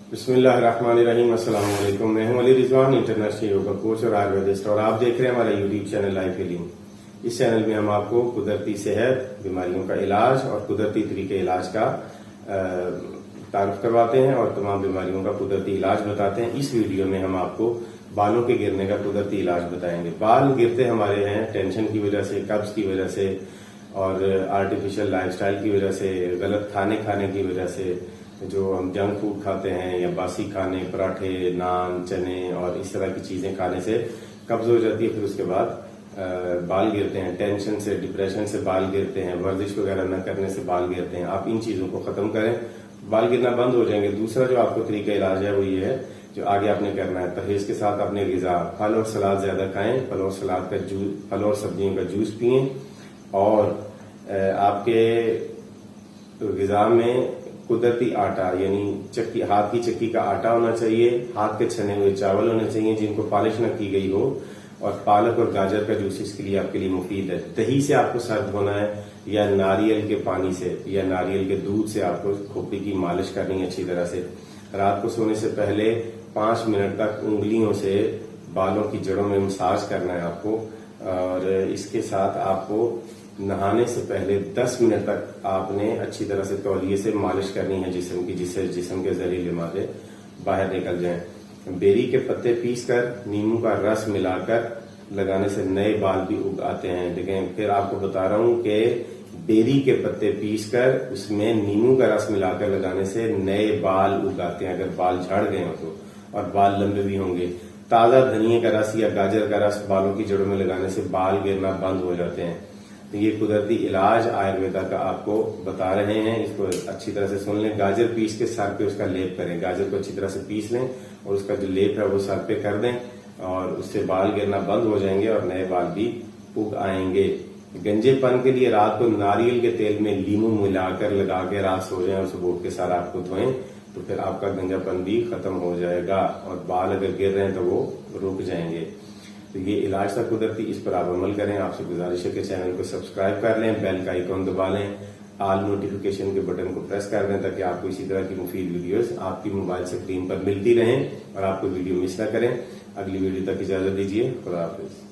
बिस्मिल्लाहिर्रहमानिर्रहीम। अस्सलाम वालेकुम। मैं हूं Ali Rizwan, international yoga coach और आयुर्वेदिस्ट, और आप देख रहे हैं हमारा यूट्यूब चैनल लाइफ हीलिंग। इस चैनल में हम आपको कुदरती सेहत, बीमारियों का इलाज और कुदरती तरीके इलाज का तारुफ करवाते हैं और तमाम बीमारियों का कुदरती इलाज बताते हैं। इस वीडियो में हम आपको बालों के गिरने का कुदरती इलाज बताएंगे। बाल गिरते हमारे हैं टेंशन की वजह से, कब्ज की वजह से और आर्टिफिशियल लाइफस्टाइल की वजह से, गलत खाने की वजह से, जो हम जंक फूड खाते हैं या बासी खाने, पराठे, नान, चने और इस तरह की चीजें खाने से कब्ज हो जाती है। फिर उसके बाद बाल गिरते हैं, टेंशन से, डिप्रेशन से बाल गिरते हैं, वर्जिश वगैरह न करने से बाल गिरते हैं। आप इन चीजों को खत्म करें, बाल गिरना बंद हो जाएंगे। दूसरा जो आपको तरीका इलाज है वो ये है, जो आगे आपने करना है, परहेज के साथ अपने ग़िज़ा, फल और सलाद ज्यादा खाएं, फल और सलाद का जूस, फल और सब्जियों का जूस पिएं और आपके ग़िज़ा में कुदरती आटा यानी चक्की, हाथ की चक्की का आटा होना चाहिए, हाथ के छने हुए चावल होने चाहिए जिनको पॉलिश न की गई हो, और पालक और गाजर का जूस इसके लिए आपके लिए मुफीद है। दही से आपको सर धोना है या नारियल के पानी से या नारियल के दूध से आपको खोपड़ी की मालिश करनी है अच्छी तरह से। रात को सोने से पहले 5 मिनट तक उंगलियों से बालों की जड़ों में मसाज करना है आपको, और इसके साथ आपको नहाने से पहले 10 मिनट तक आपने अच्छी तरह से तौलिए से मालिश करनी है जिस्म की, जिससे जिस्म के जहरीले मादे बाहर निकल जाएं। बेरी के पत्ते पीसकर नींबू का रस मिलाकर लगाने से नए बाल भी उग आते हैं। लेकिन फिर आपको बता रहा हूं कि बेरी के पत्ते पीसकर उसमें नींबू का रस मिलाकर लगाने से नए बाल उग आते हैं, अगर बाल झड़ गए हो तो, और बाल लंबे भी होंगे। ताजा धनिया का रस या गाजर का रस बालों की जड़ों में लगाने से बाल गिरना बंद हो जाते हैं। तो ये कुदरती इलाज आयुर्वेदा का आपको बता रहे हैं, इसको अच्छी तरह से सुन लें। गाजर पीस के सर पे उसका लेप करें, गाजर को अच्छी तरह से पीस लें और उसका जो लेप है वो सर पे कर दें, और उससे बाल गिरना बंद हो जाएंगे और नए बाल भी उग आएंगे। गंजेपन के लिए रात को नारियल के तेल में लीमू मिलाकर लगा के रात सो जाएं और सुबह उठ के सर आपको धोएं, तो फिर आपका गंजापन भी खत्म हो जाएगा और बाल अगर गिर रहे हैं तो वो रुक जाएंगे। तो ये इलाज था कुदरती, इस पर आप अमल करें। आपसे गुजारिश है कि चैनल को सब्सक्राइब कर लें, बेल का आइकॉन दबा लें, ऑल नोटिफिकेशन के बटन को प्रेस कर दें ताकि आपको इसी तरह की मुफीद वीडियोस आपकी मोबाइल स्क्रीन पर मिलती रहें और आपको वीडियो मिस ना करें। अगली वीडियो तक इजाजत दीजिए। खुदा हाफिज।